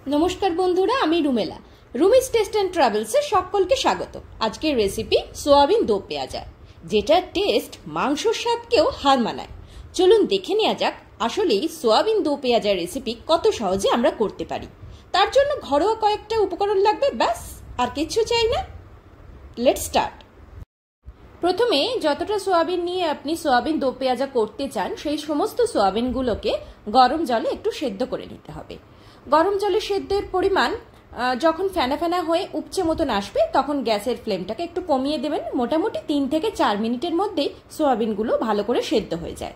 नमस्कार बंधुरा आमी रुमेला रुमिस टेस्ट एंड ट्रैवल्स ए सकलके स्वागत। आजकेर रेसिपि सोयाबिन दो पेঁয়াজা जेटार टेस्ट मांसर स्वादकेও हार मानाय। चलुन देखे नेওয়া যাক আসলেই সোয়াবিন দো পেঁয়াজা रेसिपि कत सहजे आमरा करते पारी। तार जोन्नो घरोया कयेकटा उपकरण लागबे, ब्यास आर किच्छु चाই ना। Let's start. प्रथमे যতটা সোয়াবিন নিয়ে আপনি সোয়াবিন দো পেঁয়াজা করতে চান সেই সমস্ত সোয়াবিনগুলোকে গরম জলে একটু সেদ্ধ করে নিতে হবে। গরম জলে সেদ্ধের পরিমাণ যখন ফেনা ফেনা হয়ে উপচে মতন আসবে তখন গ্যাসের ফ্লেমটাকে একটু কমিয়ে দেবেন। মোটামুটি 3 থেকে 4 মিনিটের মধ্যেই সোয়াবিনগুলো ভালো করে সেদ্ধ হয়ে যায়।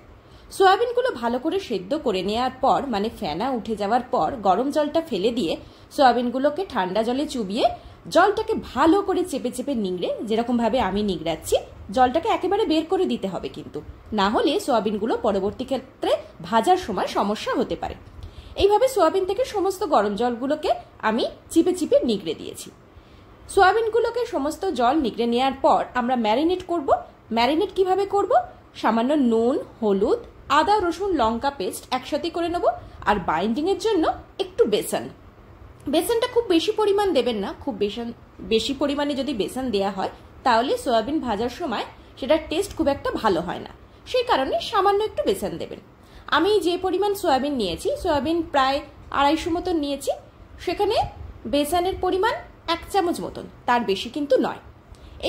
সোয়াবিনগুলো ভালো করে সেদ্ধ করে নেওয়ার পর মানে ফেনা উঠে যাওয়ার পর গরম জলটা ফেলে দিয়ে সোয়াবিনগুলোকে ঠান্ডা জলে চুবিয়ে জলটাকে ভালো করে চেপে চেপে নিংড়ে, যেরকম ভাবে আমি নিংড়াচ্ছি, জলটাকে একেবারে বের করে দিতে হবে, কিন্তু না হলে সোয়াবিনগুলো পরবর্তী ক্ষেত্রে ভাজার সময় সমস্যা হতে পারে। এইভাবে সোয়াবিন থেকে সমস্ত গরম জলগুলোকে আমি চিপে চিপে নিগড়ে দিয়েছি। সোয়াবিনগুলোকে সমস্ত জল নিগড়ে নেওয়ার পর আমরা ম্যারিনেট করব। ম্যারিনেট কিভাবে করব? সামান্য নুন, হলুদ, আদা, রসুন, লঙ্কা পেস্ট একসাথে করে নেব। আর বাইন্ডিং এর জন্য একটু বেসন। বেসনটা খুব বেশি পরিমাণ দেবেন না। খুব বেশি পরিমাণে যদি বেসন দেয়া হয় তাহলে সোয়াবিন ভাজার সময় সেটার টেস্ট খুব একটা ভালো হয় না। সেই কারণে সামান্য একটু বেসন দেবেন। আমি যে পরিমাণ সোয়াবিন নিয়েছি, সোয়াবিন প্রায় 250 মতন নিয়েছি, সেখানে বেসনের পরিমাণ 1 চামচ মতন, তার বেশি কিন্তু নয়।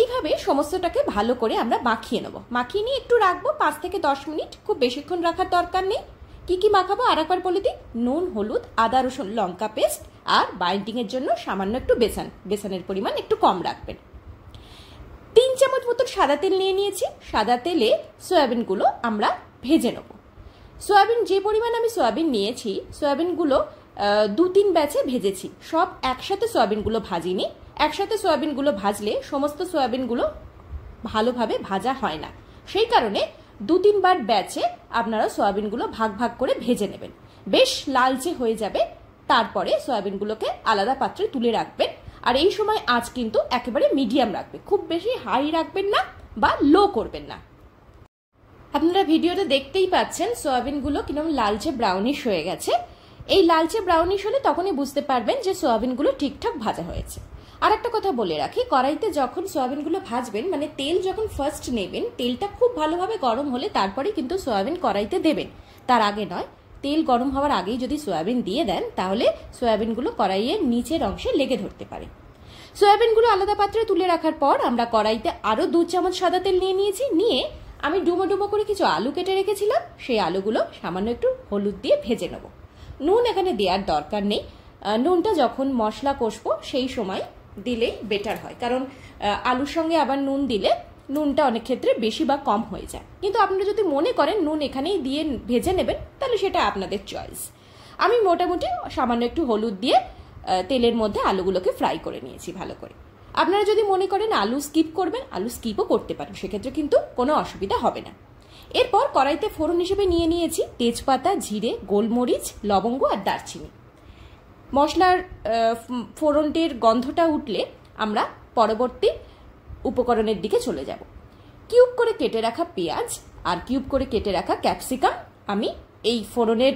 এইভাবে সমস্তটাকে ভালো করে আমরা মাখিয়ে নেব। মাখিয়ে নিয়ে একটু রাখবো 5 থেকে 10 মিনিট, খুব বেশিক্ষণ রাখার দরকার নেই। কি কি মাখাবো আরেকবার বলে দিই। নুন, হলুদ, আদা, রসুন, লঙ্কা পেস্ট আর বাইন্ডিং এর জন্য সামান্য একটু বেসন। বেসনের পরিমাণ একটু কম রাখবেন। 3 চামচ মতন সাদা তেল নিয়ে নিয়েছি। সাদা তেলে সোয়াবিনগুলো আমরা ভেজে নেব। সোয়াবিন যে পরিমাণ আমি সোয়াবিন নিয়েছি, সোয়াবিনগুলো 2-3 ব্যাচে ভেজেছি। সব একসাথে সোয়াবিনগুলো ভাজিনি। একসাথে সোয়াবিনগুলো ভাজলে সমস্ত সোয়াবিনগুলো ভালোভাবে ভাজা হয় না। সেই কারণে 2-3 বার ব্যাচে আপনারা সোয়াবিনগুলো ভাগ ভাগ করে ভেজে নেবেন। বেশ লালচে হয়ে যাবে, তারপরে সোয়াবিনগুলোকে আলাদা পাত্রে তুলে রাখবেন। আর এই সময় আঁচ কিন্তু একেবারে মিডিয়াম রাখবেন, খুব বেশি হাই রাখবেন না বা লো করবেন না। আপনারা ভিডিওতে দেখতেই পাচ্ছেন সোয়াবিনগুলো কিরকম লালচে ব্রাউনিশ হয়ে গেছে। এই লালচে ব্রাউনিশ হলে তখনই বুঝতে পারবেন যে সোয়াবিনগুলো ঠিকঠাক ভাজা হয়েছে। আর একটা কথা বলে রাখি, কড়াইতে যখন সোয়াবিনগুলো ভাজবেন মানে তেল যখন ফার্স্ট নেবেন, তেলটা খুব ভালোভাবে গরম হলে তারপরে কিন্তু সোয়াবিন কড়াইতে দেবেন, তার আগে নয়। তেল গরম হওয়ার আগেই যদি সোয়াবিন দিয়ে দেন তাহলে সোয়াবিনগুলো কড়াইয়ের নিচের অংশে লেগে ধরতে পারে। সোয়াবিনগুলো আলাদা পাত্রে তুলে রাখার পর আমরা কড়াইতে আরো 2 চামচ সাদা তেল নিয়ে নিয়েছি। নিয়ে আমি ডুমো ডুমো করে কিছু আলু কেটে রেখেছিলাম, সেই আলুগুলো সামান্য একটু হলুদ দিয়ে ভেজে নেব। নুন এখানে দেওয়ার দরকার নেই। নুনটা যখন মশলা কষবো সেই সময় দিলেই বেটার হয়, কারণ আলুর সঙ্গে আবার নুন দিলে নুনটা অনেক ক্ষেত্রে বেশি বা কম হয়ে যায়। কিন্তু আপনারা যদি মনে করেন নুন এখানেই দিয়ে ভেজে নেবেন তাহলে সেটা আপনাদের চয়েস। আমি মোটামুটি সামান্য একটু হলুদ দিয়ে তেলের মধ্যে আলুগুলোকে ফ্রাই করে নিয়েছি ভালো করে। আপনারা যদি মনে করেন আলু স্কিপ করবেন, আলু স্কিপও করতে পারেন, সেক্ষেত্রে কিন্তু কোনো অসুবিধা হবে না। এরপর কড়াইতে ফোড়ন হিসেবে নিয়ে নিয়েছি তেজপাতা, জিরে, গোলমরিচ, লবঙ্গ আর দারচিনি। মশলার ফোড়নটির গন্ধটা উঠলে আমরা পরবর্তী উপকরণের দিকে চলে যাব। কিউব করে কেটে রাখা পেঁয়াজ আর কিউব করে কেটে রাখা ক্যাপসিকাম আমি এই ফোড়নের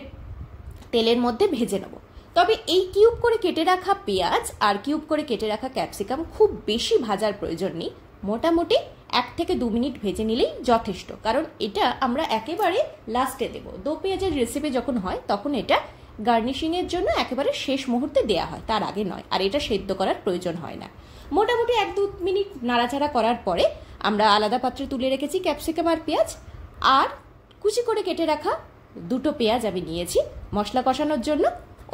তেলের মধ্যে ভেজে নেব। তবে এই কিউব করে কেটে রাখা পেঁয়াজ আর কিউব করে কেটে রাখা ক্যাপসিকাম খুব বেশি ভাজার প্রয়োজন নেই। মোটামুটি 1 থেকে 2 মিনিট ভেজে নিলেই যথেষ্ট, কারণ এটা আমরা একেবারে লাস্টে দেব। দো পেঁয়াজের রেসিপি যখন হয় তখন এটা গার্নিশিং এর জন্য একেবারে শেষ মুহূর্তে দেয়া হয়, তার আগে নয়। আর এটা সেদ্ধ করার প্রয়োজন হয় না। মোটামুটি 1-2 মিনিট নাড়াচাড়া করার পরে আমরা আলাদা পাত্রে তুলে রেখেছি ক্যাপসিকাম আর পেঁয়াজ। আর কুচি করে কেটে রাখা 2টো পেঁয়াজ আমি নিয়েছি মশলা কষানোর জন্য।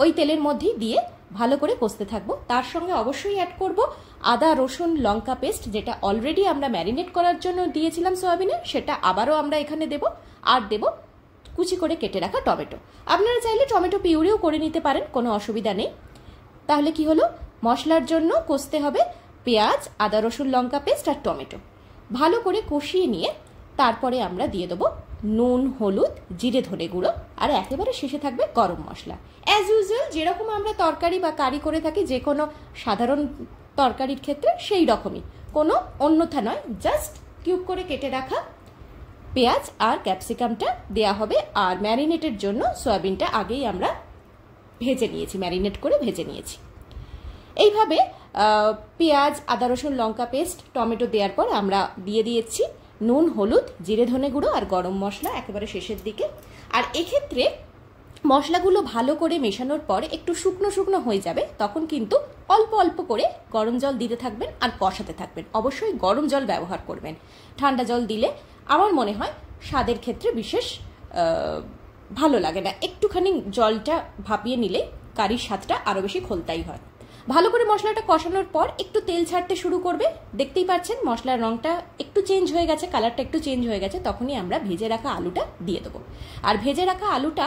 ওই তেলের মধ্যেই দিয়ে ভালো করে কষতে থাকবো। তার সঙ্গে অবশ্যই অ্যাড করব আদা, রসুন, লঙ্কা পেস্ট, যেটা অলরেডি আমরা ম্যারিনেট করার জন্য দিয়েছিলাম সোয়াবিনে, সেটা আবারও আমরা এখানে দেব। আর দেব কুচি করে কেটে রাখা টমেটো। আপনারা চাইলে টমেটো পিউরিও করে নিতে পারেন, কোনো অসুবিধা নেই। তাহলে কি হলো, মশলার জন্য কষতে হবে পেঁয়াজ, আদা, রসুন, লঙ্কা পেস্ট আর টমেটো। ভালো করে কষিয়ে নিয়ে তারপরে আমরা দিয়ে দেবো নুন, হলুদ, জিরে, ধনে গুঁড়ো আর একেবারে শেষে থাকবে গরম মশলা। অ্যাজ ইউজুয়াল যেরকম আমরা তরকারি বা কারি করে থাকি যে কোনো সাধারণ তরকারির ক্ষেত্রে সেই রকমই, কোনো অন্যথা নয়। জাস্ট কিউব করে কেটে রাখা পেঁয়াজ আর ক্যাপসিকামটা দেয়া হবে। আর ম্যারিনেটের জন্য সয়াবিনটা আগেই আমরা ভেজে নিয়েছি, ম্যারিনেট করে ভেজে নিয়েছি। এইভাবে পেঁয়াজ, আদা রসুন লঙ্কা পেস্ট, টমেটো দেওয়ার পর আমরা দিয়ে দিয়েছি নুন, হলুদ, জিরে ধনে গুঁড়ো আর গরম মশলা একেবারে শেষের দিকে। আর এক্ষেত্রে মশলাগুলো ভালো করে মেশানোর পর একটু শুকনো শুকনো হয়ে যাবে, তখন কিন্তু অল্প অল্প করে গরম জল দিতে থাকবেন আর কষাতে থাকবেন। অবশ্যই গরম জল ব্যবহার করবেন, ঠান্ডা জল দিলে আমার মনে হয় স্বাদের ক্ষেত্রে বিশেষ ভালো লাগে না। একটুখানি জলটা ভাপিয়ে নিলে কারির স্বাদটা আরও বেশি খোলতাই হয়। ভালো করে মশলাটা কষানোর পর একটু তেল ছাড়তে শুরু করবে, দেখতেই পাচ্ছেন মশলার রঙটা একটু চেঞ্জ হয়ে গেছে, কালারটা একটু চেঞ্জ হয়ে গেছে, তখনই আমরা ভেজে রাখা আলুটা দিয়ে দেবো। আর ভেজে রাখা আলুটা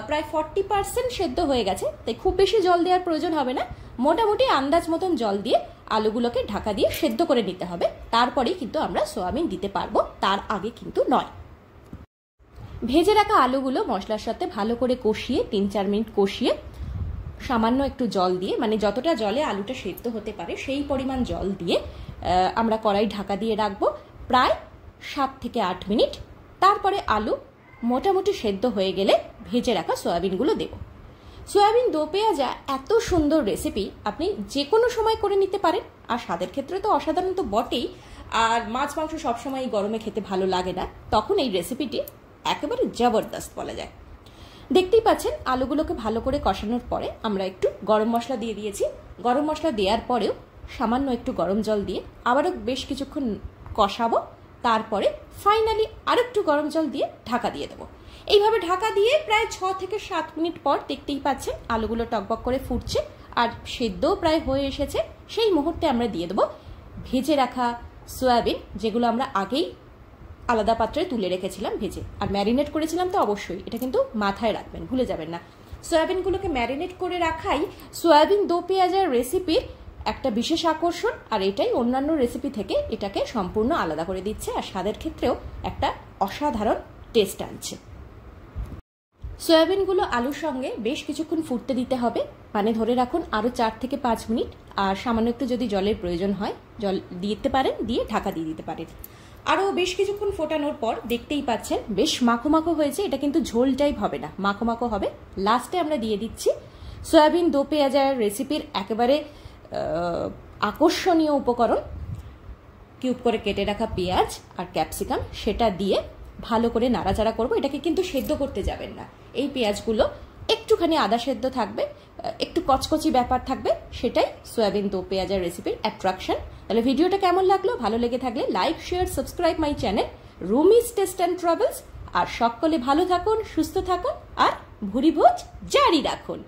প্রায় 40% সেদ্ধ হয়ে গেছে, তাই খুব বেশি জল দেওয়ার প্রয়োজন হবে না। মোটামুটি আন্দাজ মতন জল দিয়ে আলুগুলোকে ঢাকা দিয়ে সেদ্ধ করে নিতে হবে, তারপরেই কিন্তু আমরা সয়াবিন দিতে পারবো, তার আগে কিন্তু নয়। ভেজে রাখা আলুগুলো মশলার সাথে ভালো করে কষিয়ে 3-4 মিনিট কষিয়ে সামান্য একটু জল দিয়ে, মানে যতটা জলে আলুটা সেদ্ধ হতে পারে সেই পরিমাণ জল দিয়ে আমরা কড়াই ঢাকা দিয়ে রাখবো প্রায় 7 থেকে 8 মিনিট। তারপরে আলু মোটামুটি সেদ্ধ হয়ে গেলে ভেজে রাখা সয়াবিনগুলো দেব। সয়াবিন দো পেঁয়াজা এত সুন্দর রেসিপি, আপনি যে কোনো সময় করে নিতে পারেন, আর স্বাদের ক্ষেত্রে তো অসাধারণ তো বটেই। আর মাছ মাংস সবসময় গরমে খেতে ভালো লাগে না, তখন এই রেসিপিটি একেবারে জবরদস্ত বলা যায়। দেখতেই পাচ্ছেন আলুগুলোকে ভালো করে কষানোর পরে আমরা একটু গরম মশলা দিয়ে দিয়েছি। গরম মশলা দেওয়ার পরেও সামান্য একটু গরম জল দিয়ে আবারও বেশ কিছুক্ষণ কষাবো, তারপরে ফাইনালি আরেকটু গরম জল দিয়ে ঢাকা দিয়ে দেবো। এইভাবে ঢাকা দিয়ে প্রায় 6 থেকে 7 মিনিট পর দেখতেই পাচ্ছেন আলুগুলো টকবক করে ফুটছে আর সেদ্ধও প্রায় হয়ে এসেছে। সেই মুহূর্তে আমরা দিয়ে দেবো ভেজে রাখা সয়াবিন, যেগুলো আমরা আগেই আলাদা পাত্রে তুলে রেখেছিলাম ভেজে, আর ম্যারিনেট করেছিলাম তো অবশ্যই, এটা কিন্তু মাথায় রাখবেন, ভুলে যাবেন না। সয়াবিনগুলোকে ম্যারিনেট করে রাখাই সয়াবিন দো পেঁয়াজার রেসিপির একটা বিশেষ আকর্ষণ, আর এটাই অন্যান্য রেসিপি থেকে এটাকে সম্পূর্ণ আলাদা করে দিচ্ছে আর স্বাদের ক্ষেত্রেও একটা অসাধারণ টেস্ট আনছে। সয়াবিনগুলো আলুর সঙ্গে বেশ কিছুক্ষণ ফুটতে দিতে হবে, মানে ধরে রাখুন আরও 4 থেকে 5 মিনিট, আর সামান্য একটু যদি জলের প্রয়োজন হয় জল দিতে পারেন, দিয়ে ঢাকা দিয়ে দিতে পারেন। আরও বেশ কিছুক্ষণ ফোটানোর পর দেখতেই পাচ্ছেন বেশ মাখো মাখো হয়েছে, এটা কিন্তু ঝোল টাইপ হবে না, মাখো মাখো হবে। লাস্টে আমরা দিয়ে দিচ্ছি সয়াবিন দো পেঁয়াজার রেসিপির একেবারে আকর্ষণীয় উপকরণ, কিউব করে কেটে রাখা পেঁয়াজ আর ক্যাপসিকাম, সেটা দিয়ে ভালো করে নাড়াচাড়া করবো। এটাকে কিন্তু সেদ্ধ করতে যাবেন না, এই পেঁয়াজগুলো একটুখানি আদা সেদ্ধ থাকবে, একটু কচকচি ব্যাপার থাকবে, সেটাই সয়াবিন দো পেঁয়াজার রেসিপির অ্যাট্রাকশন। তাহলে ভিডিওটা কেমন লাগলো, ভালো লেগে থাকলে like, share, subscribe my channel Rumi's taste and travels. আর সকলে ভালো থাকুন, সুস্থ থাকুন আর ভুরি ভোজ জারি রাখুন।